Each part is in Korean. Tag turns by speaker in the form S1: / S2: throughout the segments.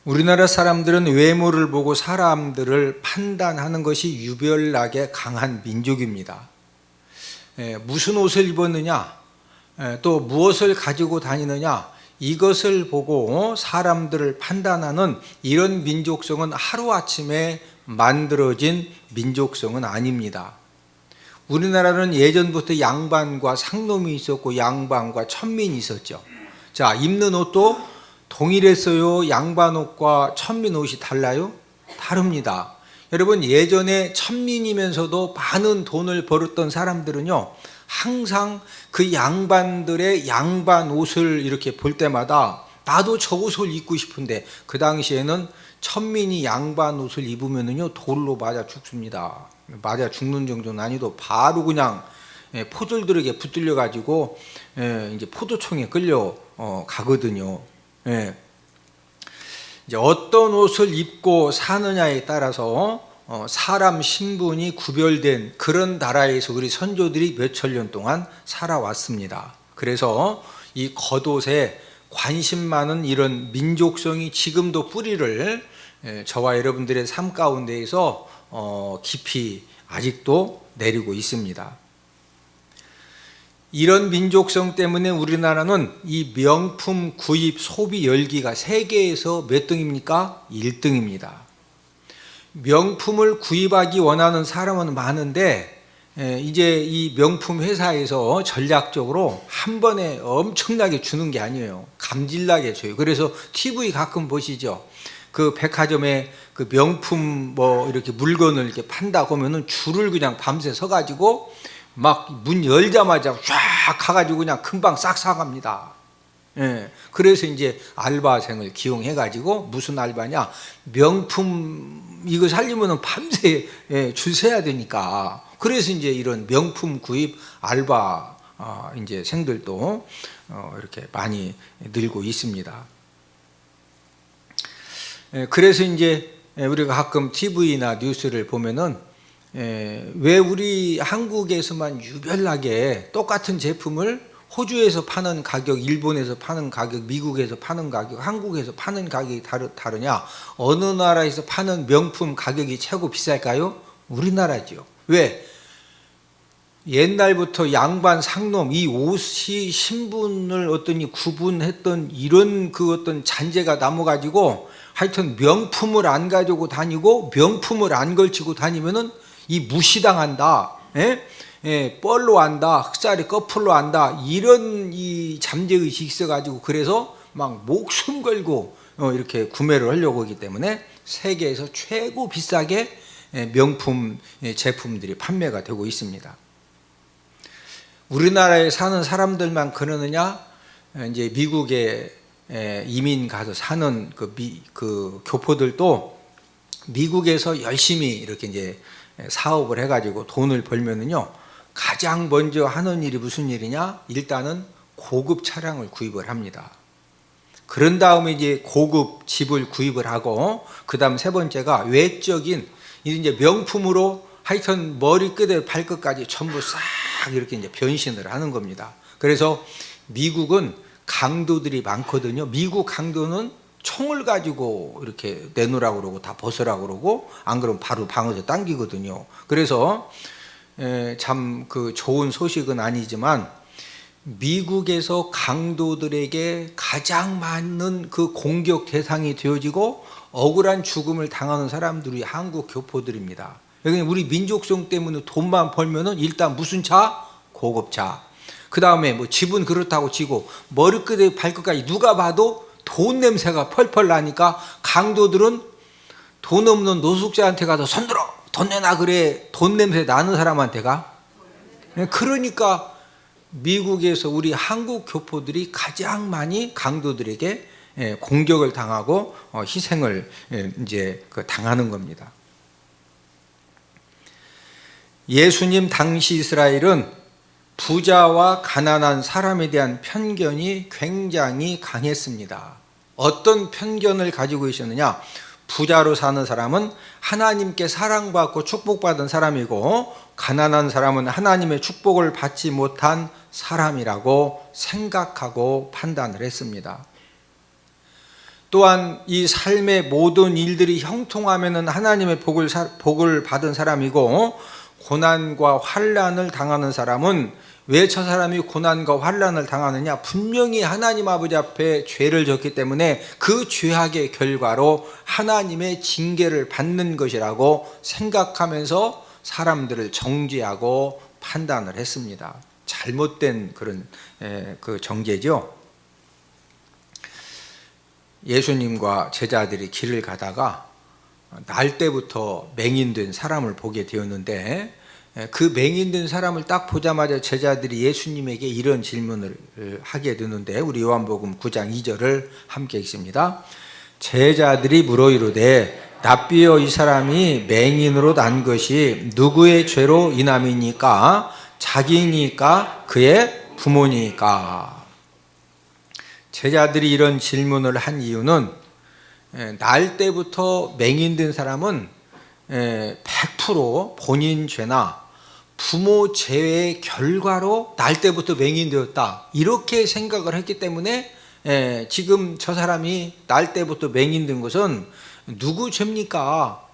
S1: 우리나라 사람들은 외모를 보고 사람들을 판단하는 것이 유별나게 강한 민족입니다. 무슨 옷을 입었느냐, 또 무엇을 가지고 다니느냐, 이것을 보고 사람들을 판단하는 이런 민족성은 하루아침에 만들어진 민족성은 아닙니다. 우리나라는 예전부터 양반과 상놈이 있었고 양반과 천민이 있었죠. 자, 입는 옷도 동일했어요? 양반 옷과 천민 옷이 달라요? 다릅니다. 여러분, 예전에 천민이면서도 많은 돈을 벌었던 사람들은요, 항상 그 양반들의 양반 옷을 이렇게 볼 때마다 나도 저 옷을 입고 싶은데, 그 당시에는 천민이 양반 옷을 입으면은요 돌로 맞아 죽습니다. 맞아 죽는 정도는 아니도 바로 그냥 포졸들에게 붙들려 가지고 이제 포도총에 끌려 가거든요. 이제 어떤 옷을 입고 사느냐에 따라서 사람 신분이 구별된 그런 나라에서 우리 선조들이 몇천 년 동안 살아왔습니다. 그래서 이 겉옷에 관심 많은 이런 민족성이 지금도 뿌리를 저와 여러분들의 삶 가운데에서 깊이 아직도 내리고 있습니다. 이런 민족성 때문에 우리나라는 이 명품 구입 소비 열기가 세계에서 몇 등입니까? 1등입니다. 명품을 구입하기 원하는 사람은 많은데 이제 이 명품 회사에서 전략적으로 한 번에 엄청나게 주는 게 아니에요. 감질나게 줘요. 그래서 TV 가끔 보시죠. 그 백화점에 그 명품 뭐 이렇게 물건을 이렇게 판다 보면은 줄을 그냥 밤새 서가지고 막 문 열자마자 쫙 가가지고 그냥 금방 싹 사갑니다. 그래서 이제 알바생을 기용해가지고 무슨 알바냐, 명품 이거 살려면은 밤새 줄 서야 되니까. 그래서 이제 이런 명품 구입 알바 이제 생들도 이렇게 많이 늘고 있습니다. 그래서 이제 우리가 가끔 TV나 뉴스를 보면은 왜 우리 한국에서만 유별나게 똑같은 제품을 호주에서 파는 가격, 일본에서 파는 가격, 미국에서 파는 가격, 한국에서 파는 가격이 다르냐? 어느 나라에서 파는 명품 가격이 최고 비쌀까요? 우리나라죠. 왜? 옛날부터 양반, 상놈, 이 옷이 신분을 어떤 구분했던 이런 그 어떤 잔재가 남아가지고 하여튼 명품을 안 가지고 다니고 명품을 안 걸치고 다니면은 이 무시당한다. 뻘로 한다. 흑살이 거풀로 한다. 이런 이 잠재의식이 있어가지고 그래서 막 목숨 걸고 이렇게 구매를 하려고 하기 때문에 세계에서 최고 비싸게 명품 제품들이 판매가 되고 있습니다. 우리나라에 사는 사람들만 그러느냐? 이제 미국에 이민 가서 사는 그 교포들도 미국에서 열심히 이렇게 이제 사업을 해가지고 돈을 벌면은요, 가장 먼저 하는 일이 무슨 일이냐? 일단은 고급 차량을 구입을 합니다. 그런 다음에 이제 고급 집을 구입을 하고, 그 다음 세 번째가 외적인 이제 명품으로 하여튼 머리끝에 발끝까지 전부 싹 이렇게 이제 변신을 하는 겁니다. 그래서 미국은 강도들이 많거든요. 미국 강도는 총을 가지고 이렇게 내놓으라고 그러고 다 벗으라고 그러고, 안 그러면 바로 방어서 당기거든요. 그래서 참 그 좋은 소식은 아니지만 미국에서 강도들에게 가장 많은 그 공격 대상이 되어지고 억울한 죽음을 당하는 사람들이 한국 교포들입니다. 여기 우리 민족성 때문에 돈만 벌면은 일단 무슨 차? 고급차. 그 다음에 뭐 집은 그렇다고 치고 머리끝에 발끝까지 누가 봐도 돈 냄새가 펄펄 나니까 강도들은 돈 없는 노숙자한테 가서 손들어 돈 내놔 그래 돈 냄새 나는 사람한테 가. 그러니까 미국에서 우리 한국 교포들이 가장 많이 강도들에게 공격을 당하고 희생을 이제 당하는 겁니다. 예수님 당시 이스라엘은 부자와 가난한 사람에 대한 편견이 굉장히 강했습니다. 어떤 편견을 가지고 있었느냐? 부자로 사는 사람은 하나님께 사랑받고 축복받은 사람이고, 가난한 사람은 하나님의 축복을 받지 못한 사람이라고 생각하고 판단을 했습니다. 또한 이 삶의 모든 일들이 형통하면은 하나님의 복을 받은 사람이고, 고난과 환난을 당하는 사람은 왜 저 사람이 고난과 환난을 당하느냐? 분명히 하나님 아버지 앞에 죄를 졌기 때문에 그 죄악의 결과로 하나님의 징계를 받는 것이라고 생각하면서 사람들을 정죄하고 판단을 했습니다. 잘못된 그런 그 정죄죠. 예수님과 제자들이 길을 가다가 날 때부터 맹인된 사람을 보게 되었는데, 그 맹인된 사람을 딱 보자마자 제자들이 예수님에게 이런 질문을 하게 되는데, 우리 요한복음 9장 2절을 함께 읽습니다. 제자들이 물어 이르되 납비여 이 사람이 맹인으로 난 것이 누구의 죄로 인함이니까? 자기니까 그의 부모니까? 제자들이 이런 질문을 한 이유는, 날 때부터 맹인된 사람은 100% 본인 죄나 부모 죄의 결과로 날 때부터 맹인되었다, 이렇게 생각을 했기 때문에 지금 저 사람이 날 때부터 맹인된 것은 누구 죄입니까?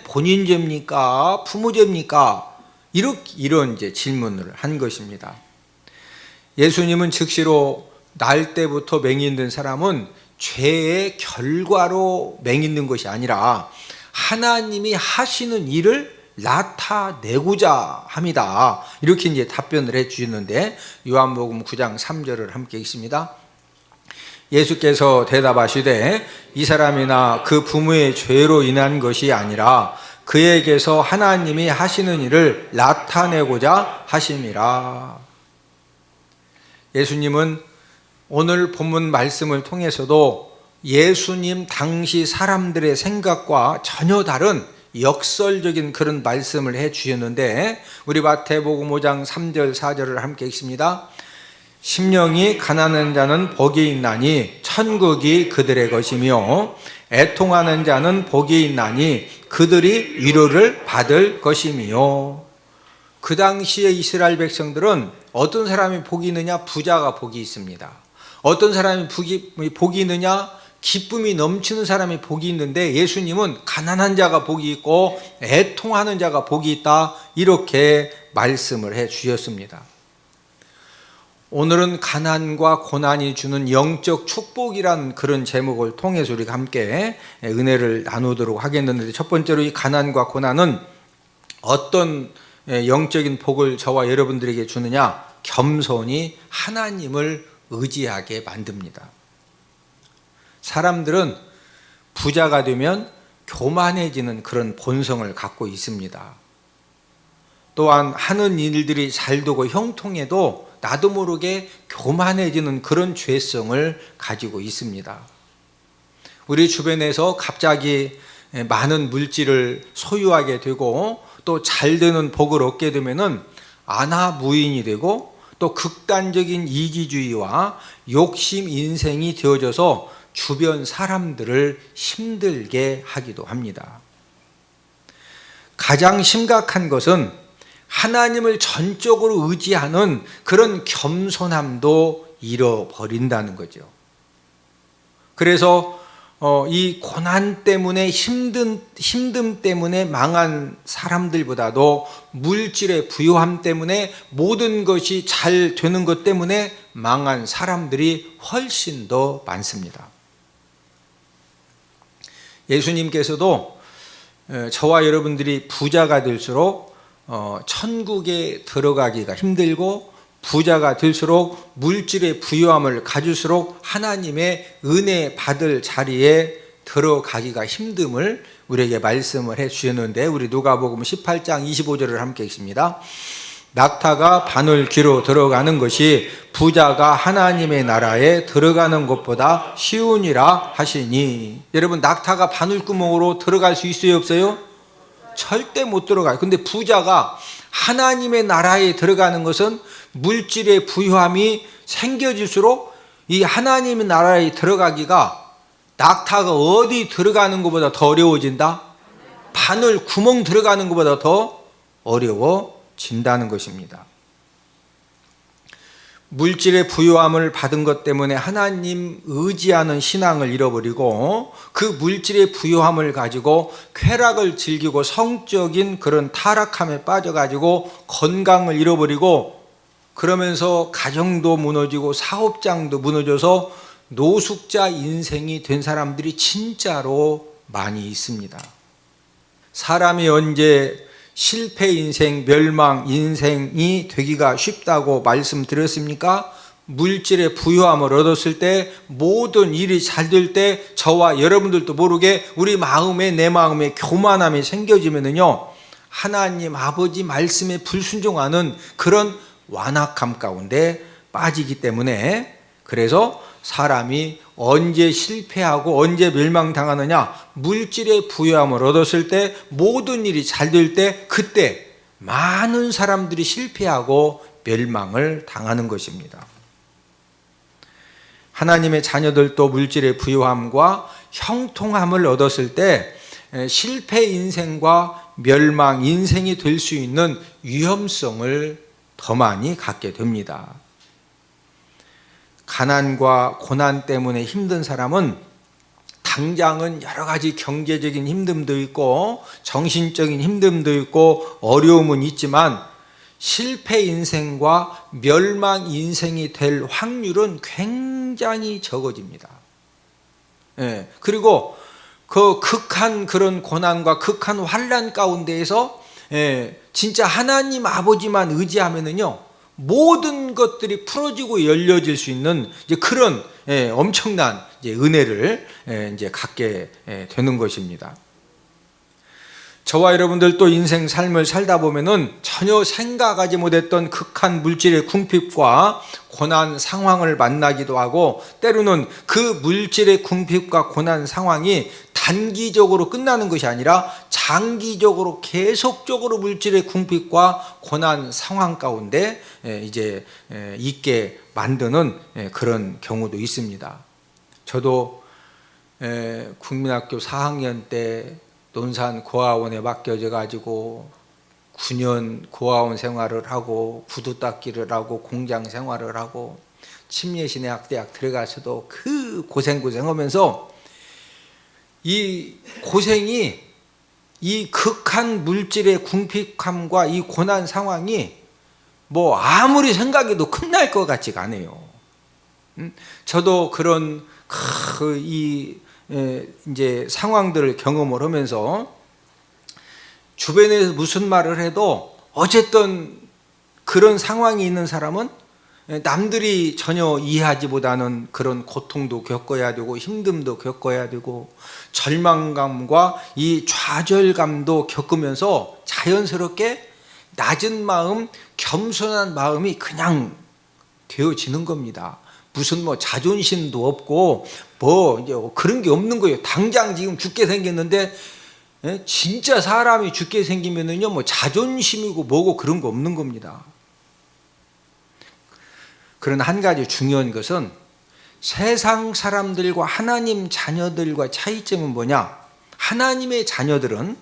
S1: 본인 죄입니까? 부모 죄입니까? 이런 이제 질문을 한 것입니다. 예수님은 즉시로 날 때부터 맹인된 사람은 죄의 결과로 맹인된 것이 아니라 하나님이 하시는 일을 나타내고자 합니다, 이렇게 이제 답변을 해 주셨는데, 요한복음 9장 3절을 함께 읽습니다. 예수께서 대답하시되 이 사람이나 그 부모의 죄로 인한 것이 아니라 그에게서 하나님이 하시는 일을 나타내고자 하심이라. 예수님은 오늘 본문 말씀을 통해서도 예수님 당시 사람들의 생각과 전혀 다른 역설적인 그런 말씀을 해 주셨는데, 우리 마태복음 5장 3절 4절을 함께 읽습니다. 심령이 가난한 자는 복이 있나니 천국이 그들의 것이며 애통하는 자는 복이 있나니 그들이 위로를 받을 것이며. 그 당시에 이스라엘 백성들은 어떤 사람이 복이 있느냐? 부자가 복이 있습니다. 어떤 사람이 복이 있느냐? 기쁨이 넘치는 사람이 복이 있는데, 예수님은 가난한 자가 복이 있고 애통하는 자가 복이 있다, 이렇게 말씀을 해 주셨습니다. 오늘은 가난과 고난이 주는 영적 축복이라는 그런 제목을 통해서 우리가 함께 은혜를 나누도록 하겠는데, 첫 번째로 이 가난과 고난은 어떤 영적인 복을 저와 여러분들에게 주느냐? 겸손히 하나님을 의지하게 만듭니다. 사람들은 부자가 되면 교만해지는 그런 본성을 갖고 있습니다. 또한 하는 일들이 잘 되고 형통해도 나도 모르게 교만해지는 그런 죄성을 가지고 있습니다. 우리 주변에서 갑자기 많은 물질을 소유하게 되고 또 잘 되는 복을 얻게 되면은 안하무인이 되고, 또 극단적인 이기주의와 욕심 인생이 되어져서 주변 사람들을 힘들게 하기도 합니다. 가장 심각한 것은 하나님을 전적으로 의지하는 그런 겸손함도 잃어버린다는 거죠. 그래서 이 고난 때문에 힘듦 때문에 망한 사람들보다도 물질의 부요함 때문에 모든 것이 잘 되는 것 때문에 망한 사람들이 훨씬 더 많습니다. 예수님께서도 저와 여러분들이 부자가 될수록 천국에 들어가기가 힘들고, 부자가 될수록 물질의 부유함을 가질수록 하나님의 은혜 받을 자리에 들어가기가 힘듦을 우리에게 말씀을 해 주셨는데, 우리 누가복음 18장 25절을 함께 읽습니다. 낙타가 바늘 귀로 들어가는 것이 부자가 하나님의 나라에 들어가는 것보다 쉬우니라 하시니. 여러분, 낙타가 바늘구멍으로 들어갈 수 있어요, 없어요? 절대 못 들어가요. 근데 부자가 하나님의 나라에 들어가는 것은 물질의 부유함이 생겨질수록 이 하나님의 나라에 들어가기가 낙타가 어디 들어가는 것보다 더 어려워진다? 바늘 구멍 들어가는 것보다 더 어려워진다는 것입니다. 물질의 부요함을 받은 것 때문에 하나님 의지하는 신앙을 잃어버리고 그 물질의 부요함을 가지고 쾌락을 즐기고 성적인 그런 타락함에 빠져가지고 건강을 잃어버리고 그러면서 가정도 무너지고 사업장도 무너져서 노숙자 인생이 된 사람들이 진짜로 많이 있습니다. 사람이 언제 실패 인생, 멸망 인생이 되기가 쉽다고 말씀드렸습니까? 물질의 부요함을 얻었을 때, 모든 일이 잘 될 때 저와 여러분들도 모르게 우리 마음에, 내 마음에 교만함이 생겨지면은요, 하나님 아버지 말씀에 불순종하는 그런 완악함 가운데 빠지기 때문에, 그래서 사람이 언제 실패하고 언제 멸망당하느냐, 물질의 부요함을 얻었을 때, 모든 일이 잘 될 때, 그때 많은 사람들이 실패하고 멸망을 당하는 것입니다. 하나님의 자녀들도 물질의 부요함과 형통함을 얻었을 때 실패 인생과 멸망 인생이 될 수 있는 위험성을 더 많이 갖게 됩니다. 가난과 고난 때문에 힘든 사람은 당장은 여러 가지 경제적인 힘듦도 있고 정신적인 힘듦도 있고 어려움은 있지만 실패 인생과 멸망 인생이 될 확률은 굉장히 적어집니다. 그리고 그 극한 그런 고난과 극한 환난 가운데에서 진짜 하나님 아버지만 의지하면은요, 모든 것들이 풀어지고 열려질 수 있는 이제 그런 엄청난 이제 은혜를 이제 갖게 되는 것입니다. 저와 여러분들 또 인생 삶을 살다 보면은 전혀 생각하지 못했던 극한 물질의 궁핍과 고난 상황을 만나기도 하고, 때로는 그 물질의 궁핍과 고난 상황이 단기적으로 끝나는 것이 아니라 장기적으로 계속적으로 물질의 궁핍과 고난 상황 가운데 이제 있게 만드는 그런 경우도 있습니다. 저도 국민학교 4학년 때 논산 고아원에 맡겨져 가지고 9년 고아원 생활을 하고 구두 닦기를 하고 공장 생활을 하고 침례신의학대학 들어가서도 그 고생하면서 이 고생이, 이 극한 물질의 궁핍함과 이 고난 상황이 뭐 아무리 생각해도 끝날 것 같지가 않아요. 저도 그런 이제 상황들을 경험을 하면서 주변에서 무슨 말을 해도 어쨌든 그런 상황이 있는 사람은 남들이 전혀 이해하지 못하는 그런 고통도 겪어야 되고 힘듦도 겪어야 되고 절망감과 이 좌절감도 겪으면서 자연스럽게 낮은 마음, 겸손한 마음이 그냥 되어지는 겁니다. 무슨 뭐 자존심도 없고 뭐 이제 그런 게 없는 거예요. 당장 지금 죽게 생겼는데 진짜 사람이 죽게 생기면은요, 뭐 자존심이고 뭐고 그런 거 없는 겁니다. 그런 한 가지 중요한 것은 세상 사람들과 하나님 자녀들과 차이점은 뭐냐? 하나님의 자녀들은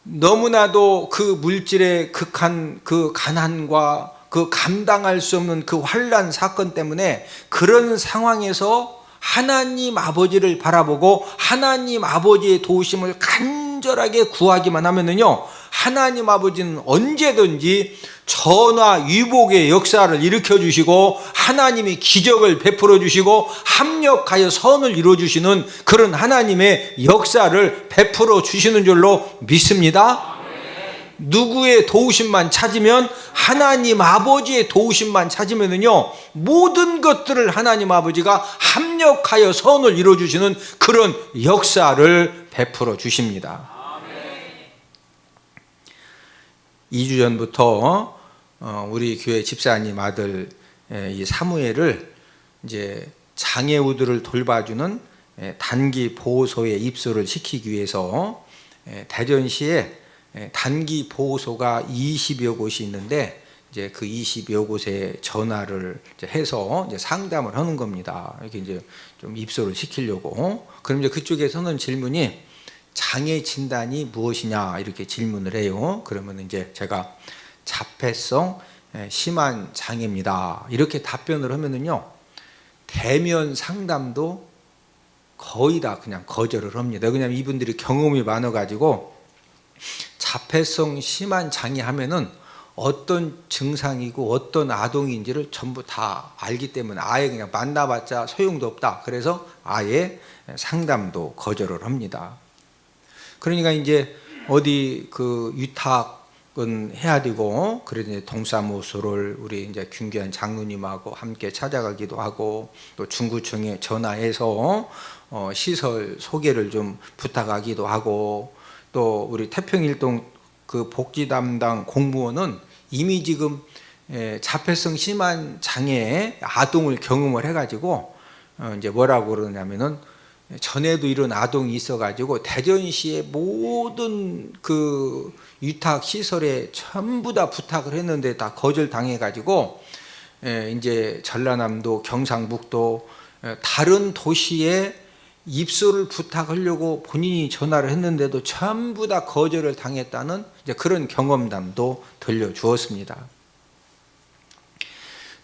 S1: 너무나도 그 물질의 극한 그 가난과 그 감당할 수 없는 그 환난 사건 때문에 그런 상황에서 하나님 아버지를 바라보고 하나님 아버지의 도우심을 간절하게 구하기만 하면은요, 하나님 아버지는 언제든지 전화 위복의 역사를 일으켜 주시고 하나님이 기적을 베풀어 주시고 합력하여 선을 이루어 주시는 그런 하나님의 역사를 베풀어 주시는 줄로 믿습니다. 누구의 도우심만 찾으면, 하나님 아버지의 도우심만 찾으면은요, 모든 것들을 하나님 아버지가 합력하여 선을 이루어 주시는 그런 역사를 베풀어 주십니다. 2주 전부터 우리 교회 집사님 아들 이 사무엘을 이제 장애우들을 돌봐주는 단기 보호소에 입소를 시키기 위해서 대전시에 단기 보호소가 20여 곳이 있는데 이제 그 20여 곳에 전화를 해서 이제 상담을 하는 겁니다. 이렇게 이제 좀 입소를 시키려고. 그럼 이제 그쪽에서는 질문이 장애 진단이 무엇이냐 이렇게 질문을 해요. 그러면 이제 제가 자폐성 심한 장애입니다. 이렇게 답변을 하면은요, 대면 상담도 거의 다 그냥 거절을 합니다. 왜냐하면 이분들이 경험이 많아가지고 자폐성 심한 장애 하면은 어떤 증상이고 어떤 아동인지를 전부 다 알기 때문에 아예 그냥 만나봤자 소용도 없다. 그래서 아예 상담도 거절을 합니다. 그러니까 이제 어디 그 위탁은 해야 되고, 그래서 이제 동사무소를 우리 이제 김규환 장로님하고 함께 찾아가기도 하고, 또 중구청에 전화해서 시설 소개를 좀 부탁하기도 하고, 또 우리 태평일동 그 복지 담당 공무원은 이미 지금 자폐성 심한 장애의 아동을 경험을 해가지고 이제 뭐라고 그러냐면은, 전에도 이런 아동이 있어가지고 대전시의 모든 그 위탁 시설에 전부 다 부탁을 했는데 다 거절당해가지고 이제 전라남도, 경상북도 다른 도시에 입소를 부탁하려고 본인이 전화를 했는데도 전부 다 거절을 당했다는 이제 그런 경험담도 들려주었습니다.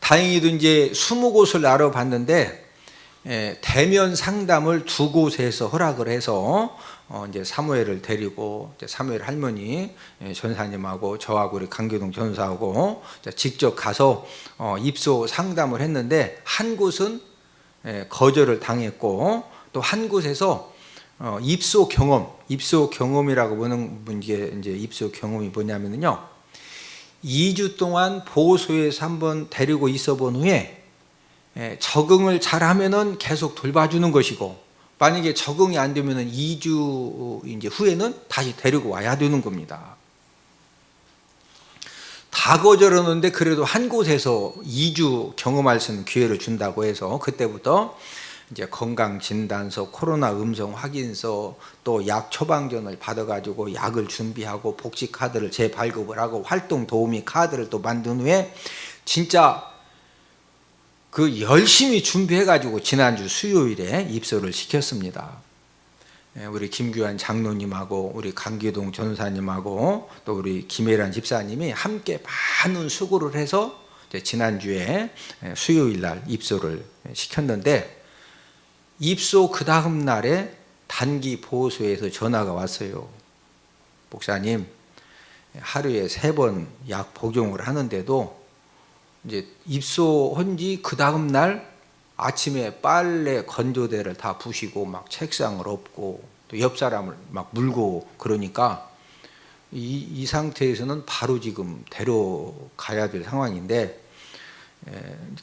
S1: 다행히도 이제 20곳을 알아봤는데 대면 상담을 2곳에서 허락을 해서 이제 사무엘을 데리고 이제 사무엘 할머니 전사님하고 저하고 우리 강교동 전사하고 직접 가서 입소 상담을 했는데, 한 곳은 거절을 당했고 또 한 곳에서 입소 경험이라고 보는 게 이제 입소 경험이 뭐냐면요, 2주 동안 보호소에서 한번 데리고 있어 본 후에 적응을 잘하면은 계속 돌봐주는 것이고, 만약에 적응이 안 되면은 2주 이제 후에는 다시 데리고 와야 되는 겁니다. 다 거절하는데 그래도 한 곳에서 2주 경험할 수 있는 기회를 준다고 해서 그때부터 이제 건강진단서, 코로나 음성 확인서, 또 약 처방전을 받아가지고 약을 준비하고 복지 카드를 재발급을 하고 활동 도우미 카드를 또 만든 후에 진짜 그 열심히 준비해가지고 지난주 수요일에 입소를 시켰습니다. 우리 김규환 장로님하고 우리 강기동 전사님하고 또 우리 김혜란 집사님이 함께 많은 수고를 해서 지난주에 수요일 날 입소를 시켰는데, 입소 그 다음 날에 단기 보호소에서 전화가 왔어요. 목사님, 하루에 3번 약 복용을 하는데도 이제 입소한 지 그 다음 날 아침에 빨래 건조대를 다 부시고 막 책상을 엎고 또 옆 사람을 막 물고 그러니까 이 상태에서는 바로 지금 데려가야 될 상황인데,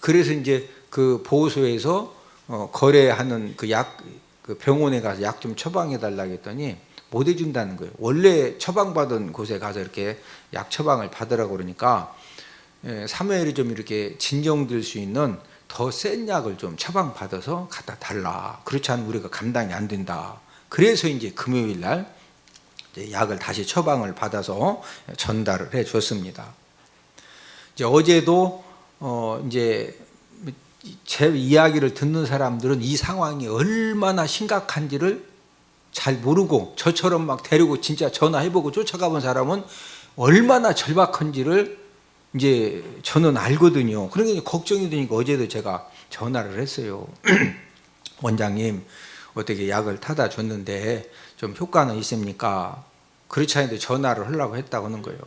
S1: 그래서 이제 그 보호소에서 거래하는 그 병원에 가서 약 좀 처방해 달라고 했더니 못 해준다는 거예요. 원래 처방받은 곳에 가서 이렇게 약 처방을 받으라고 그러니까 사무엘이 좀 이렇게 진정될 수 있는 더 센 약을 좀 처방받아서 갖다 달라. 그렇지 않으면 우리가 감당이 안 된다. 그래서 이제 금요일 날 약을 다시 처방을 받아서 전달을 해 줬습니다. 이제 어제도 이제 제 이야기를 듣는 사람들은 이 상황이 얼마나 심각한지를 잘 모르고, 저처럼 막 데리고 진짜 전화해보고 쫓아가 본 사람은 얼마나 절박한지를 이제 저는 알거든요. 그러니까 걱정이 되니까 어제도 제가 전화를 했어요. 원장님, 어떻게 약을 타다 줬는데 좀 효과는 있습니까? 그렇지 않은데 전화를 하려고 했다고 하는 거예요.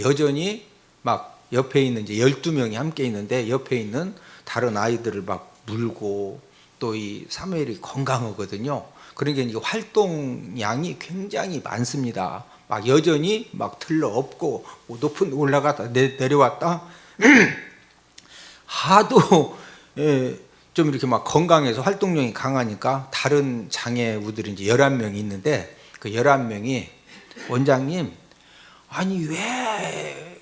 S1: 여전히 막 옆에 있는 이제 12명이 함께 있는데 옆에 있는 다른 아이들을 막 물고, 또 이 사무엘이 건강하거든요. 그러니까 이게 활동량이 굉장히 많습니다. 막 여전히 막 틀러 엎고 높은 데 올라갔다 내려왔다 하도 좀 이렇게 막 건강해서 활동량이 강하니까 다른 장애우들이 이제 11명이 있는데, 그 11명이 원장님, 아니 왜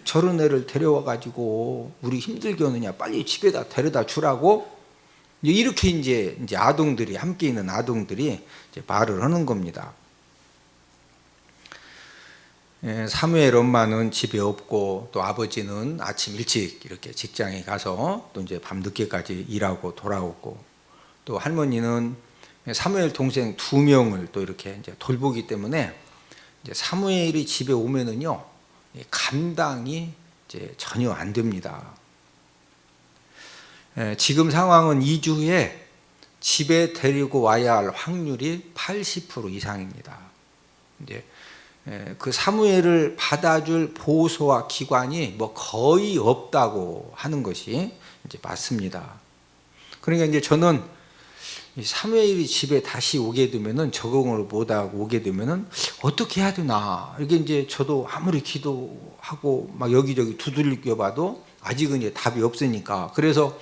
S1: 저런 애를 데려와 가지고 우리 힘들게 하느냐, 빨리 집에다 데려다 주라고 이렇게 이제 아동들이 함께 있는 아동들이 이제 말을 하는 겁니다. 사무엘 엄마는 집에 없고 또 아버지는 아침 일찍 이렇게 직장에 가서 또 이제 밤 늦게까지 일하고 돌아오고, 또 할머니는 사무엘 동생 2명을 또 이렇게 이제 돌보기 때문에 이제 사무엘이 집에 오면은요 감당이 이제 전혀 안 됩니다. 지금 상황은 2주 후에 집에 데리고 와야 할 확률이 80% 이상입니다. 이제 그 사무엘을 받아줄 보호소와 기관이 뭐 거의 없다고 하는 것이 이제 맞습니다. 그러니까 이제 저는 이 사무엘이 집에 다시 오게 되면은 적응을 못하고 오게 되면은 어떻게 해야 되나, 이게 이제 저도 아무리 기도하고 막 여기저기 두들겨봐도 아직은 이제 답이 없으니까. 그래서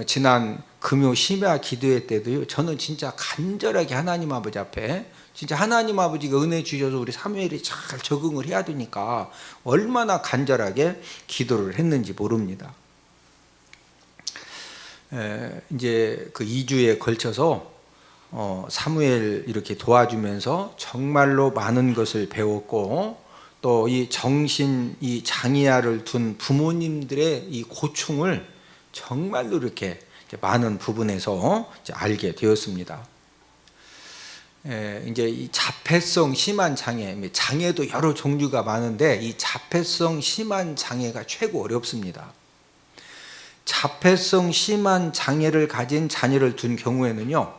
S1: 지난 금요 심야 기도회 때도요, 저는 진짜 간절하게 하나님 아버지 앞에, 진짜 하나님 아버지가 은혜 주셔서 우리 사무엘이 잘 적응을 해야 되니까 얼마나 간절하게 기도를 했는지 모릅니다. 이제 그 2주에 걸쳐서 사무엘 이렇게 도와주면서 정말로 많은 것을 배웠고, 또 이 정신 이 장애아를 둔 부모님들의 이 고충을 정말로 이렇게 많은 부분에서 이제 알게 되었습니다. 이제 이 자폐성 심한 장애도 여러 종류가 많은데 이 자폐성 심한 장애가 최고 어렵습니다. 자폐성 심한 장애를 가진 자녀를 둔 경우에는요,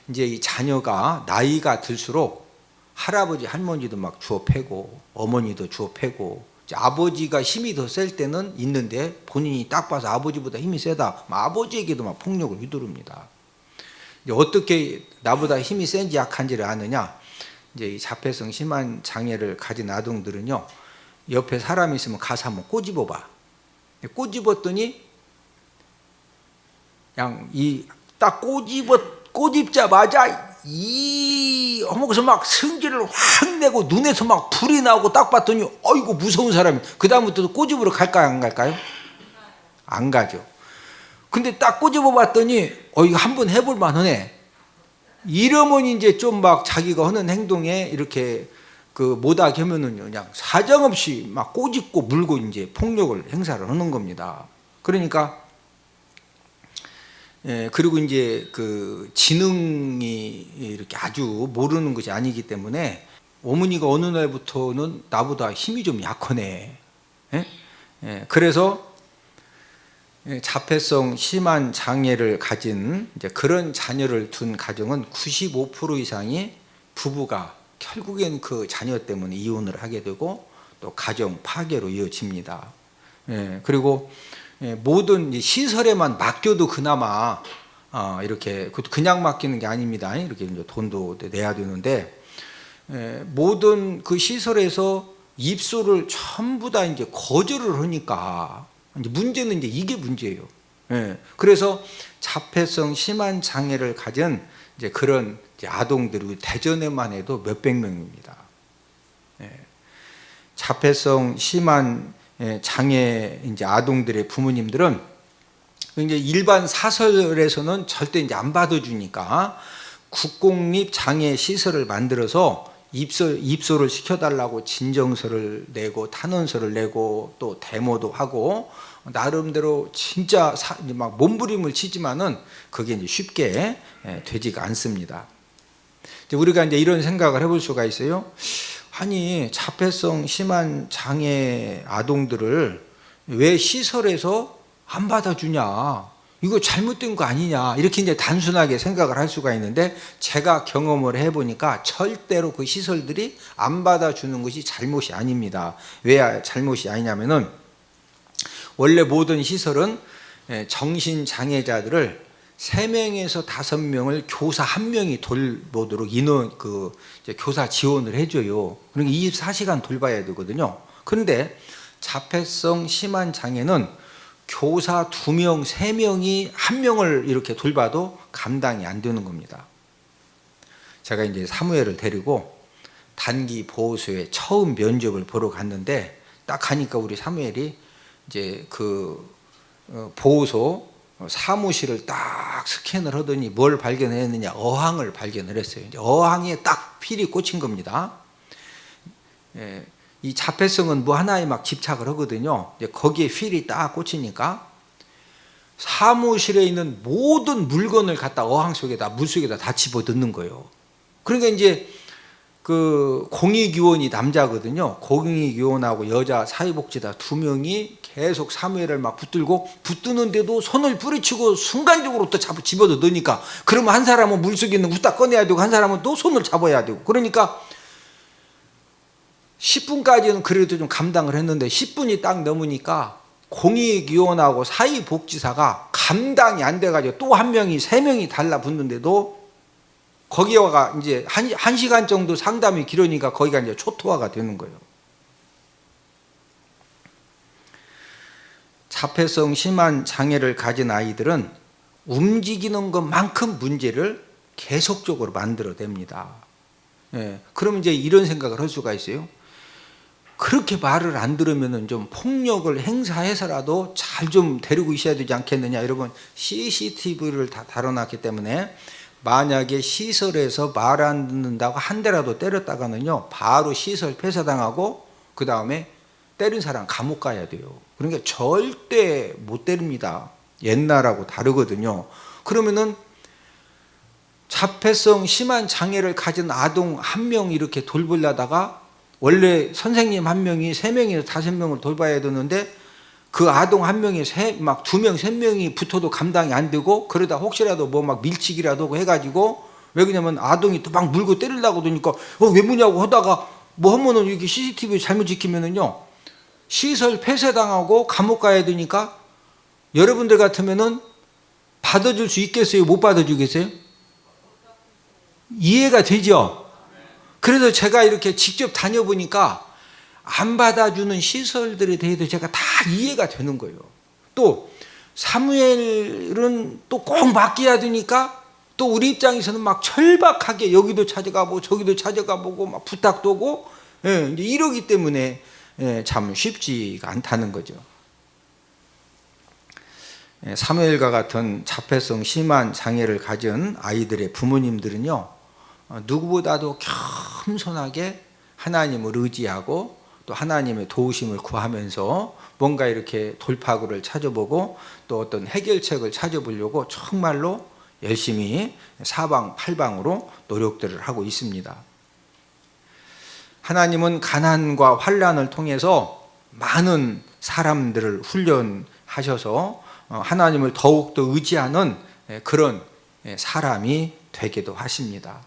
S1: 이제 이 자녀가 나이가 들수록 할아버지 할머니도 막 주워 패고 어머니도 주워 패고, 아버지가 힘이 더 셀 때는 있는데 본인이 딱 봐서 아버지보다 힘이 세다, 아버지에게도 막 폭력을 휘두릅니다. 이제 어떻게 나보다 힘이 센지 약한지를 아느냐? 이제 이 자폐성 심한 장애를 가진 아동들은요, 옆에 사람이 있으면 가서 한번 꼬집어봐. 꼬집었더니 그냥 이 딱 꼬집자마자 이 어머서 막 승질을 확 내고 눈에서 막 불이 나고, 딱 봤더니 어이구 무서운 사람이. 그 다음부터 꼬집으러 갈까요, 안 갈까요? 안 가죠. 근데 딱 꼬집어 봤더니 이거 한번 해볼 만하네. 이러면 이제 좀 막 자기가 하는 행동에 이렇게 그 못하게 하면은요, 그냥 사정없이 막 꼬집고 물고 이제 폭력을 행사를 하는 겁니다. 그러니까 그리고 이제 그 지능이 이렇게 아주 모르는 것이 아니기 때문에 어머니가 어느 날부터는 나보다 힘이 좀 약하네. 그래서 자폐성 심한 장애를 가진 이제 그런 자녀를 둔 가정은 95% 이상이 부부가 결국엔 그 자녀 때문에 이혼을 하게 되고 또 가정 파괴로 이어집니다. 그리고 모든 시설에만 맡겨도 그나마 이렇게 그냥 맡기는 게 아닙니다. 이렇게 이제 돈도 내야 되는데, 모든 그 시설에서 입소를 전부 다 이제 거절을 하니까 이제 문제는 이제 이게 문제예요. 그래서 자폐성 심한 장애를 가진 이제 그런 이제 아동들이 대전에만 해도 몇백 명입니다. 자폐성 심한 장애 이제 아동들의 부모님들은 이제 일반 사설에서는 절대 이제 안 받아주니까 국공립 장애 시설을 만들어서 입소를 시켜달라고 진정서를 내고 탄원서를 내고 또 데모도 하고 나름대로 진짜 막 몸부림을 치지만은 그게 이제 쉽게 되지가 않습니다. 우리가 이제 이런 생각을 해볼 수가 있어요. 아니, 자폐성 심한 장애 아동들을 왜 시설에서 안 받아주냐, 이거 잘못된 거 아니냐, 이렇게 이제 단순하게 생각을 할 수가 있는데, 제가 경험을 해보니까 절대로 그 시설들이 안 받아주는 것이 잘못이 아닙니다. 왜 잘못이 아니냐면은, 원래 모든 시설은 정신장애자들을 3명에서 5명을 교사 1명이 돌보도록 인원 이제 교사 지원을 해줘요. 그러니까 24시간 돌봐야 되거든요. 그런데 자폐성 심한 장애는 교사 2명, 3명이 1명을 이렇게 돌봐도 감당이 안 되는 겁니다. 제가 이제 사무엘을 데리고 단기 보호소에 처음 면접을 보러 갔는데, 딱 가니까 우리 사무엘이 이제 그 보호소 사무실을 딱 스캔을 하더니 뭘 발견했느냐, 어항을 발견을 했어요. 이제 어항에 딱 필이 꽂힌 겁니다. 이 자폐성은 뭐 하나에 막 집착을 하거든요. 이제 거기에 필이 딱 꽂히니까 사무실에 있는 모든 물건을 갖다 어항 속에다, 물 속에다 다 집어 넣는 거예요. 그러니까 이제 그 공익위원이 남자거든요. 공익위원하고 여자 사회복지사 두 명이 계속 사무엘을 막 붙들고, 붙드는데도 손을 뿌리치고 순간적으로 또 집어도 넣으니까, 그러면 한 사람은 물속에 있는 후딱 꺼내야 되고 한 사람은 또 손을 잡아야 되고, 그러니까 10분까지는 그래도 좀 감당을 했는데 10분이 딱 넘으니까 공익위원하고 사회복지사가 감당이 안 돼가지고 또 한 명이, 세 명이 달라붙는데도 거기가 이제 한 시간 정도 상담이 길으니까 거기가 이제 초토화가 되는 거예요. 자폐성 심한 장애를 가진 아이들은 움직이는 것만큼 문제를 계속적으로 만들어냅니다. 예, 그럼 이제 이런 생각을 할 수가 있어요. 그렇게 말을 안 들으면 좀 폭력을 행사해서라도 잘 좀 데리고 있어야 되지 않겠느냐. 여러분, CCTV를 다 달아놨기 때문에 만약에 시설에서 말 안 듣는다고 한 대라도 때렸다가는요, 바로 시설 폐쇄당하고 그 다음에 때린 사람 감옥 가야 돼요. 그러니까 절대 못 때립니다. 옛날하고 다르거든요. 그러면은 자폐성 심한 장애를 가진 아동 한 명 이렇게 돌보려다가 원래 선생님 한 명이 3명에서 5명을 돌봐야 되는데 그 아동 한 명이 막 2명, 3명이 붙어도 감당이 안 되고, 그러다 혹시라도 뭐 막 밀치기라도 해가지고, 왜 그러냐면 아동이 또 막 물고 때리려고 그러니까 왜 무냐고 하다가 뭐 하면은 이렇게 CCTV 잘못 지키면은요, 시설 폐쇄당하고 감옥 가야 되니까 여러분들 같으면은 받아줄 수 있겠어요? 못 받아주겠어요? 이해가 되죠? 그래서 제가 이렇게 직접 다녀보니까 안 받아주는 시설들에 대해서 제가 다 이해가 되는 거예요. 또 사무엘은 또 꼭 맡겨야 되니까 또 우리 입장에서는 막 철박하게 여기도 찾아가보고 저기도 찾아가보고 막 부탁도 오고, 예, 이제 이러기 때문에 참 쉽지가 않다는 거죠. 사무엘과 같은 자폐성 심한 장애를 가진 아이들의 부모님들은요, 누구보다도 겸손하게 하나님을 의지하고 또 하나님의 도우심을 구하면서 뭔가 이렇게 돌파구를 찾아보고 또 어떤 해결책을 찾아보려고 정말로 열심히 사방팔방으로 노력들을 하고 있습니다. 하나님은 가난과 환난을 통해서 많은 사람들을 훈련하셔서 하나님을 더욱더 의지하는 그런 사람이 되기도 하십니다.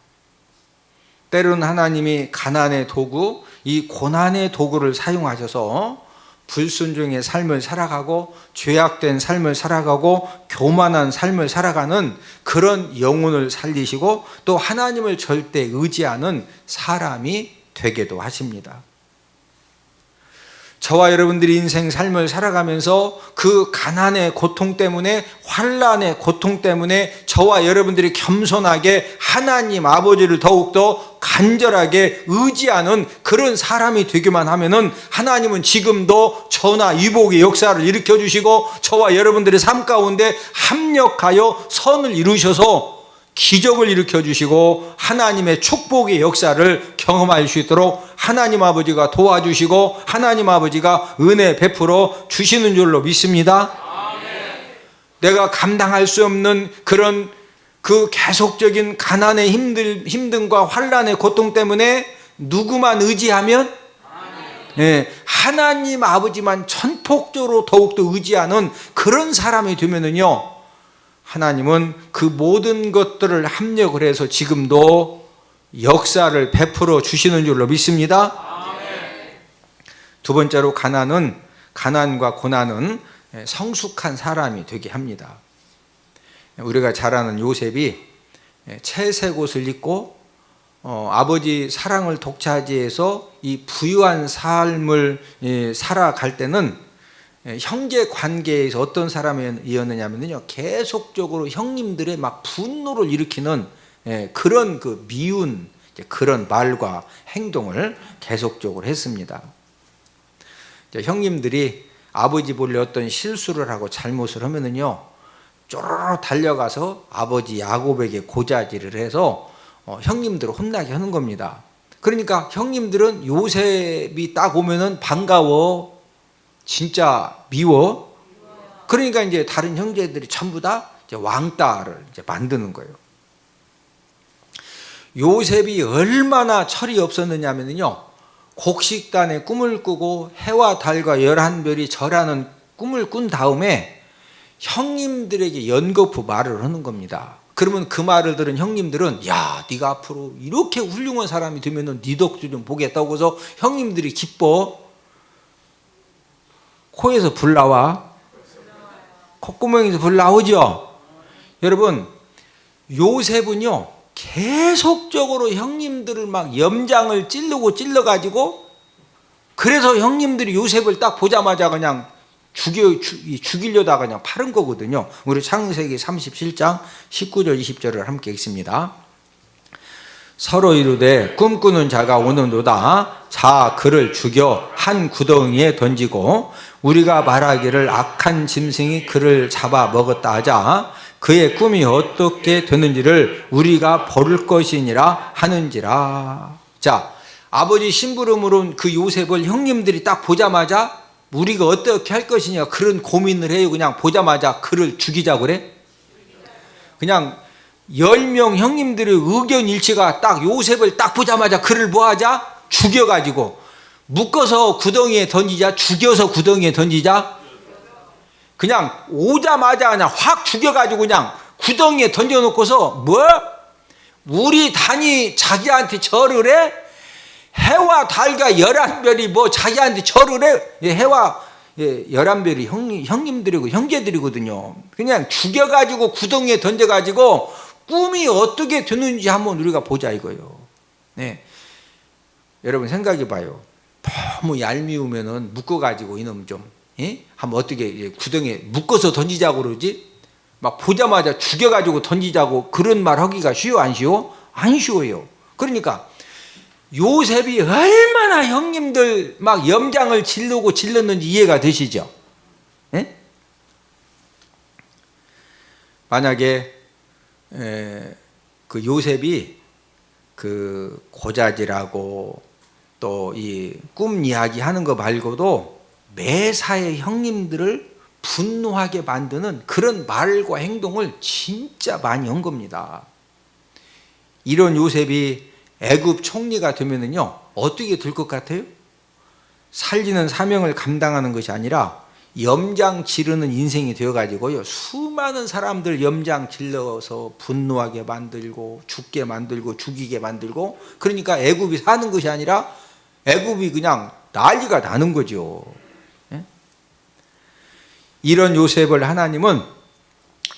S1: 때로는 하나님이 가난의 도구, 이 고난의 도구를 사용하셔서 불순종의 삶을 살아가고 죄악된 삶을 살아가고 교만한 삶을 살아가는 그런 영혼을 살리시고 또 하나님을 절대 의지하는 사람이 되기도 하십니다. 저와 여러분들이 인생 삶을 살아가면서 그 가난의 고통 때문에, 환난의 고통 때문에 저와 여러분들이 겸손하게 하나님 아버지를 더욱더 간절하게 의지하는 그런 사람이 되기만 하면은 하나님은 지금도 저나 유복의 역사를 일으켜 주시고 저와 여러분들의 삶 가운데 합력하여 선을 이루셔서 기적을 일으켜 주시고 하나님의 축복의 역사를 경험할 수 있도록 하나님 아버지가 도와주시고 하나님 아버지가 은혜 베풀어 주시는 줄로 믿습니다. 아멘. 내가 감당할 수 없는 그런 그 계속적인 가난의 힘듦과 환난의 고통 때문에 누구만 의지하면 하나님 아버지만 전폭적으로 더욱더 의지하는 그런 사람이 되면은요, 하나님은 그 모든 것들을 합력을 해서 지금도 역사를 베풀어 주시는 줄로 믿습니다. 아멘. 두 번째로 가난과 고난은 성숙한 사람이 되게 합니다. 우리가 잘 아는 요셉이 채색 옷을 입고 아버지 사랑을 독차지해서 이 부유한 삶을 살아갈 때는 형제 관계에서 어떤 사람이었느냐면요, 계속적으로 형님들의 막 분노를 일으키는 그런 그 미운 그런 말과 행동을 계속적으로 했습니다. 형님들이 아버지 몰래 어떤 실수를 하고 잘못을 하면은요, 쪼르르 달려가서 아버지 야곱에게 고자질을 해서 형님들을 혼나게 하는 겁니다. 그러니까 형님들은 요셉이 딱 오면은 반가워, 진짜 미워. 그러니까 이제 다른 형제들이 전부 다 이제 왕따를 이제 만드는 거예요. 요셉이 얼마나 철이 없었느냐면요, 곡식단에 꿈을 꾸고 해와 달과 11별이 절하는 꿈을 꾼 다음에 형님들에게 연거푸 말을 하는 겁니다. 그러면 그 말을 들은 형님들은, 야, 네가 앞으로 이렇게 훌륭한 사람이 되면은 네 덕 좀 보겠다고 해서 형님들이 기뻐. 코에서 불 나와? 콧구멍에서 불 나오죠? 여러분, 요셉은요 계속적으로 형님들을 막 염장을 찔러가지고, 그래서 형님들이 요셉을 딱 보자마자 그냥 죽이려다가 그냥 파는 거거든요. 우리 창세기 37장 19절 20절을 함께 읽습니다. 서로 이르되 꿈꾸는 자가 오는도다. 자, 그를 죽여 한 구덩이에 던지고 우리가 말하기를 악한 짐승이 그를 잡아 먹었다 하자. 그의 꿈이 어떻게 되는지를 우리가 볼 것이니라 하는지라. 자, 아버지 심부름으로 그 요셉을 형님들이 딱 보자마자 우리가 어떻게 할 것이냐 그런 고민을 해요. 그냥 보자마자 그를 죽이자고 그래? 그냥 10명 형님들의 의견 일치가 딱 요셉을 딱 보자마자 그를 뭐하자? 죽여가지고 묶어서 구덩이에 던지자, 죽여서 구덩이에 던지자. 그냥 오자마자 그냥 확 죽여가지고 그냥 구덩이에 던져놓고서 뭐? 우리 단이 자기한테 절을 해? 해와 달과 11별이 뭐 자기한테 절을 해? 해와 11별이 형님들이고 형제들이거든요. 그냥 죽여가지고 구덩이에 던져가지고 꿈이 어떻게 되는지 한번 우리가 보자 이거예요. 네. 여러분 생각해 봐요. 너무 얄미우면은 묶어가지고 이놈 좀 한번 어떻게 구덩이에 묶어서 던지자고 그러지? 막 보자마자 죽여가지고 던지자고 그런 말 하기가 쉬워 안 쉬워? 안 쉬워요. 그러니까 요셉이 얼마나 형님들 막 염장을 질렀는지 이해가 되시죠? 예? 만약에 그 요셉이 그 고자질하고 또 이 꿈 이야기 하는 거 말고도 매사에 형님들을 분노하게 만드는 그런 말과 행동을 진짜 많이 한 겁니다. 이런 요셉이 애굽 총리가 되면은요 어떻게 될 것 같아요? 살리는 사명을 감당하는 것이 아니라 염장 지르는 인생이 되어가지고요 수많은 사람들 염장 질러서 분노하게 만들고 죽게 만들고 죽이게 만들고, 그러니까 애굽이 사는 것이 아니라 애굽이 그냥 난리가 나는 거죠. 이런 요셉을 하나님은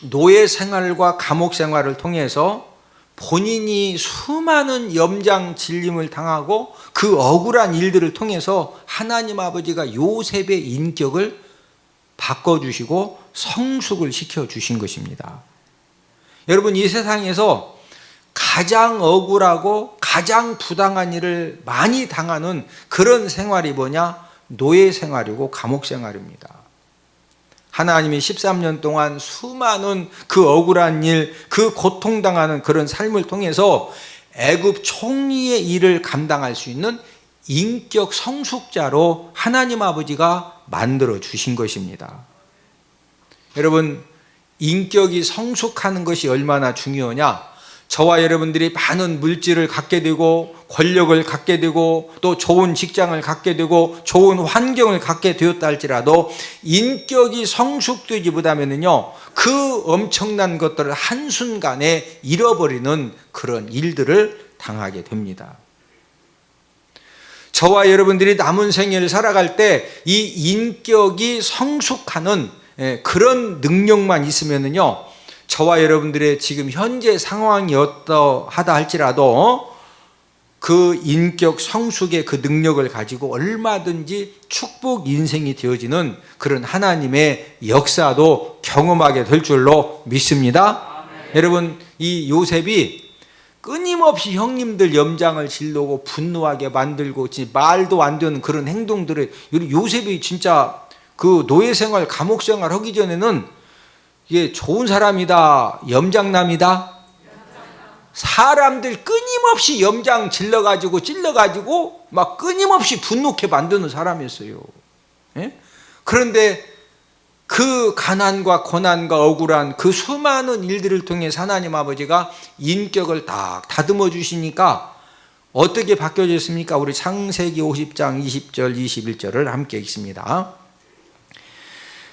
S1: 노예 생활과 감옥 생활을 통해서 본인이 수많은 염장 질림을 당하고 그 억울한 일들을 통해서 하나님 아버지가 요셉의 인격을 바꿔주시고 성숙을 시켜주신 것입니다. 여러분, 이 세상에서 가장 억울하고 가장 부당한 일을 많이 당하는 그런 생활이 뭐냐? 노예 생활이고 감옥 생활입니다. 하나님이 13년 동안 수많은 그 억울한 일, 그 고통당하는 그런 삶을 통해서 애굽 총리의 일을 감당할 수 있는 인격 성숙자로 하나님 아버지가 만들어 주신 것입니다. 여러분, 인격이 성숙하는 것이 얼마나 중요하냐? 저와 여러분들이 많은 물질을 갖게 되고 권력을 갖게 되고 또 좋은 직장을 갖게 되고 좋은 환경을 갖게 되었다 할지라도 인격이 성숙되지 못하면요 그 엄청난 것들을 한순간에 잃어버리는 그런 일들을 당하게 됩니다. 저와 여러분들이 남은 생애를 살아갈 때 이 인격이 성숙하는 그런 능력만 있으면요 저와 여러분들의 지금 현재 상황이 어떠하다 할지라도 그 인격 성숙의 그 능력을 가지고 얼마든지 축복 인생이 되어지는 그런 하나님의 역사도 경험하게 될 줄로 믿습니다. 여러분, 이 요셉이 끊임없이 형님들 염장을 질르고 분노하게 만들고 말도 안 되는 그런 행동들을, 요셉이 진짜 그 노예 생활 감옥 생활 하기 전에는 이게 좋은 사람이다, 염장남이다. 사람들 끊임없이 염장 찔러가지고 막 끊임없이 분노케 만드는 사람이었어요. 예? 그런데 그 가난과 고난과 억울한 그 수많은 일들을 통해서 하나님 아버지가 인격을 딱 다듬어 주시니까 어떻게 바뀌어졌습니까? 우리 창세기 50장 20절 21절을 함께 읽습니다.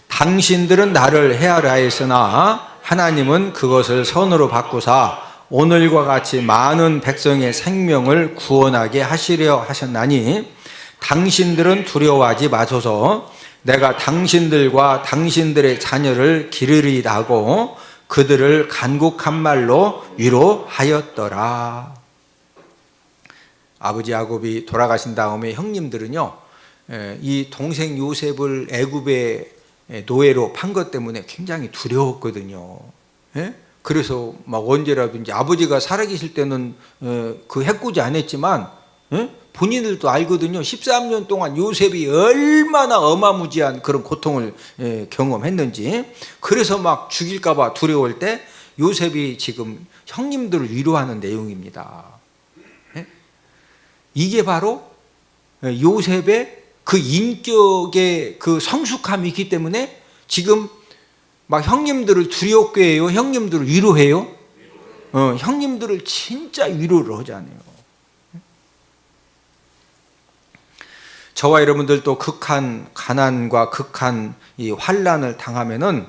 S1: 당신들은 나를 헤아려 했으나 하나님은 그것을 선으로 바꾸사 오늘과 같이 많은 백성의 생명을 구원하게 하시려 하셨나니 당신들은 두려워하지 마소서. 내가 당신들과 당신들의 자녀를 기르리다 하고 그들을 간곡한 말로 위로하였더라. 아버지 야곱이 돌아가신 다음에 형님들은요, 이 동생 요셉을 애굽의 노예로 판 것 때문에 굉장히 두려웠거든요. 그래서 막 언제라든지 아버지가 살아계실 때는 그 해코지 안 했지만 본인들도 알거든요. 13년 동안 요셉이 얼마나 어마무지한 그런 고통을 경험했는지. 그래서 막 죽일까 봐 두려울 때 요셉이 지금 형님들을 위로하는 내용입니다. 이게 바로 요셉의 그 인격의 그 성숙함이 있기 때문에 지금 막 형님들을 두렵게 해요? 형님들을 위로해요? 형님들을 진짜 위로를 하잖아요. 저와 여러분들도 극한 가난과 극한 이 환난을 당하면은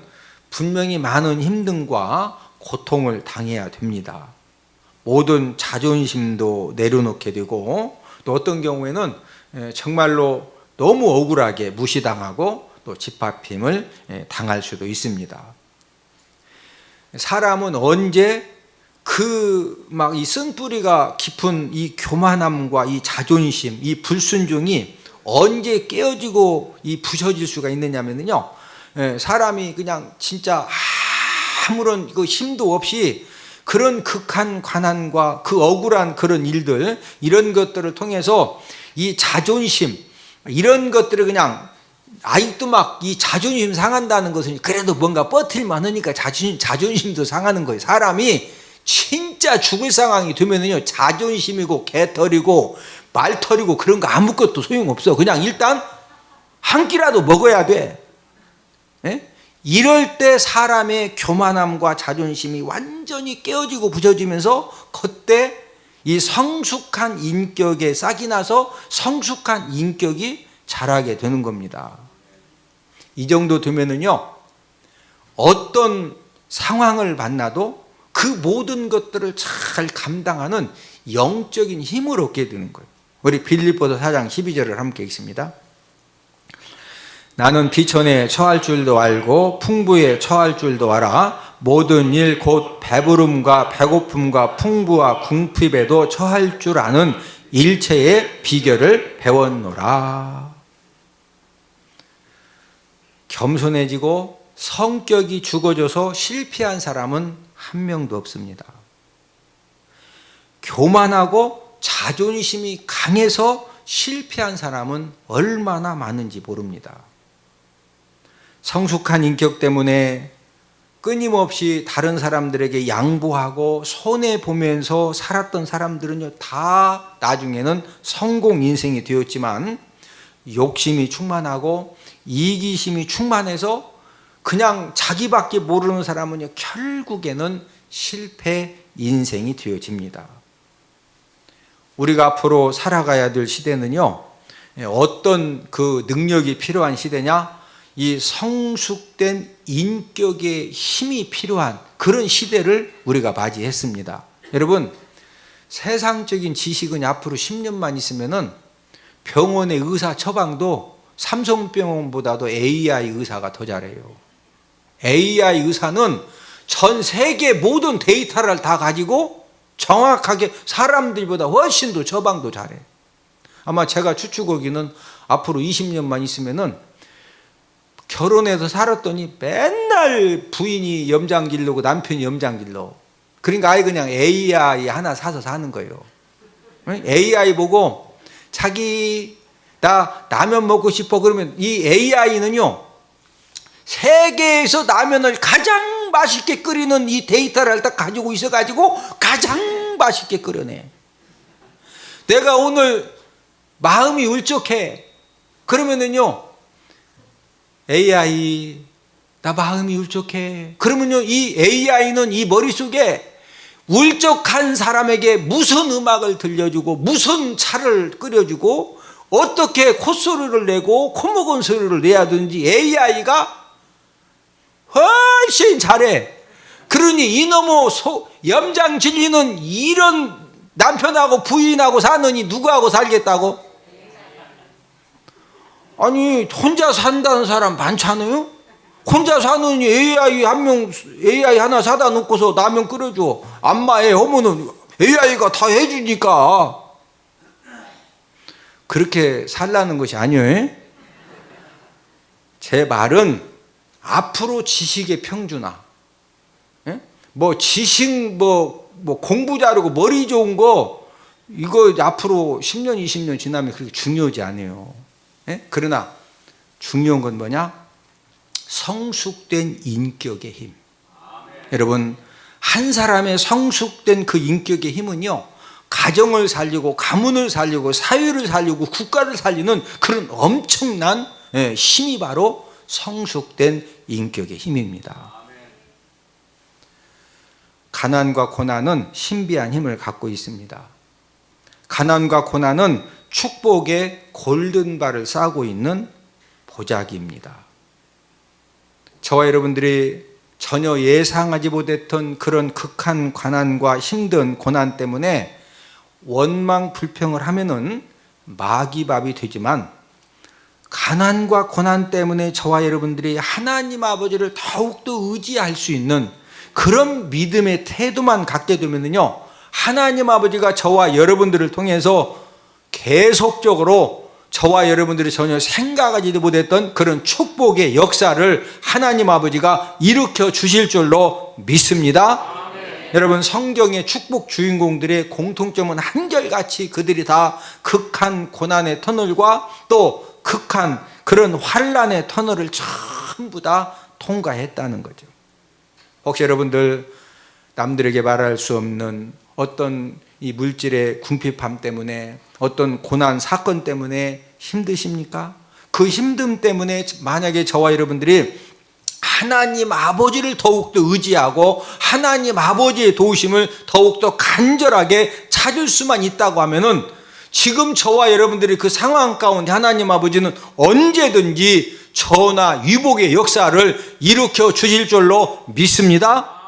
S1: 분명히 많은 힘듦과 고통을 당해야 됩니다. 모든 자존심도 내려놓게 되고 또 어떤 경우에는 정말로 너무 억울하게 무시당하고 또 짓밟힘을 당할 수도 있습니다. 사람은 언제 그 막 이 쓴뿌리가 깊은 이 교만함과 이 자존심, 이 불순종이 언제 깨어지고 이 부서질 수가 있느냐면요, 사람이 그냥 진짜 아무런 그 힘도 없이 그런 극한 가난과 그 억울한 그런 일들, 이런 것들을 통해서 이 자존심, 이런 것들을 그냥 아직도 막 이 자존심 상한다는 것은 그래도 뭔가 버틸만 하니까 자존심도 상하는 거예요. 사람이 진짜 죽을 상황이 되면은요, 자존심이고 개털이고 말털이고 그런 거 아무것도 소용없어. 그냥 일단 한 끼라도 먹어야 돼. 이럴 때 사람의 교만함과 자존심이 완전히 깨어지고 부서지면서 그때 이 성숙한 인격에 싹이 나서 성숙한 인격이 자라게 되는 겁니다. 이 정도 되면은요, 어떤 상황을 만나도 그 모든 것들을 잘 감당하는 영적인 힘을 얻게 되는 거예요. 우리 빌립보서 4장 12절을 함께 읽습니다. 나는 비천에 처할 줄도 알고 풍부에 처할 줄도 알아. 모든 일 곧 배부름과 배고픔과 풍부와 궁핍에도 처할 줄 아는 일체의 비결을 배웠노라. 겸손해지고 성격이 죽어져서 실패한 사람은 한 명도 없습니다. 교만하고 자존심이 강해서 실패한 사람은 얼마나 많은지 모릅니다. 성숙한 인격 때문에 끊임없이 다른 사람들에게 양보하고 손해보면서 살았던 사람들은요, 다 나중에는 성공 인생이 되었지만 욕심이 충만하고 이기심이 충만해서 그냥 자기밖에 모르는 사람은요, 결국에는 실패 인생이 되어집니다. 우리가 앞으로 살아가야 될 시대는요, 어떤 그 능력이 필요한 시대냐? 이 성숙된 인격의 힘이 필요한 그런 시대를 우리가 맞이했습니다. 여러분, 세상적인 지식은 앞으로 10년만 있으면은 병원의 의사 처방도 삼성병원보다도 AI 의사가 더 잘해요. AI 의사는 전 세계 모든 데이터를 다 가지고 정확하게 사람들보다 훨씬 더 처방도 잘해. 아마 제가 추측하기는 앞으로 20년만 있으면은 결혼해서 살았더니 맨날 부인이 염장길러고 남편이 염장길러. 그러니까 아예 그냥 AI 하나 사서 사는 거예요. AI 보고 자기 나 라면 먹고 싶어 그러면 이 AI는요, 세계에서 라면을 가장 맛있게 끓이는 이 데이터를 딱 가지고 있어가지고 가장 맛있게 끓여내. 내가 오늘 마음이 울적해 그러면은요, AI 나 마음이 울적해. 그러면요, 이 AI는 이 머릿속에 울적한 사람에게 무슨 음악을 들려주고 무슨 차를 끓여주고 어떻게 콧소리를 내고 코먹은 소리를 내야 되는지 AI가 훨씬 잘해. 그러니 이놈의 염장 진리는 이런 남편하고 부인하고 사느니 누구하고 살겠다고? 아니 혼자 산다는 사람 많잖아요. 혼자 사느니 AI 하나 사다 놓고서 라면 끓여줘. 안마해 하면은 AI가 다 해주니까. 그렇게 살라는 것이 아니에요. 제 말은 앞으로 지식의 평준화, 뭐 지식 뭐 공부 잘하고 머리 좋은 거 이거 앞으로 10년 20년 지나면 그렇게 중요하지 않아요. 그러나 중요한 건 뭐냐? 성숙된 인격의 힘. 여러분, 한 사람의 성숙된 그 인격의 힘은요, 가정을 살리고 가문을 살리고 사회를 살리고 국가를 살리는 그런 엄청난 힘이 바로 성숙된 인격의 힘입니다. 가난과 고난은 신비한 힘을 갖고 있습니다. 가난과 고난은 축복의 골든발을 쌓고 있는 보자기입니다. 저와 여러분들이 전혀 예상하지 못했던 그런 극한 가난과 힘든 고난 때문에 원망 불평을 하면은 마귀밥이 되지만, 가난과 고난 때문에 저와 여러분들이 하나님 아버지를 더욱더 의지할 수 있는 그런 믿음의 태도만 갖게 되면요, 하나님 아버지가 저와 여러분들을 통해서 계속적으로 저와 여러분들이 전혀 생각하지도 못했던 그런 축복의 역사를 하나님 아버지가 일으켜 주실 줄로 믿습니다. 여러분, 성경의 축복 주인공들의 공통점은 한결같이 그들이 다 극한 고난의 터널과 또 극한 그런 환난의 터널을 전부 다 통과했다는 거죠. 혹시 여러분들 남들에게 말할 수 없는 어떤 이 물질의 궁핍함 때문에, 어떤 고난 사건 때문에 힘드십니까? 그 힘듦 때문에 만약에 저와 여러분들이 하나님 아버지를 더욱더 의지하고 하나님 아버지의 도우심을 더욱더 간절하게 찾을 수만 있다고 하면은, 지금 저와 여러분들이 그 상황 가운데 하나님 아버지는 언제든지 전화 위복의 역사를 일으켜 주실 줄로 믿습니다.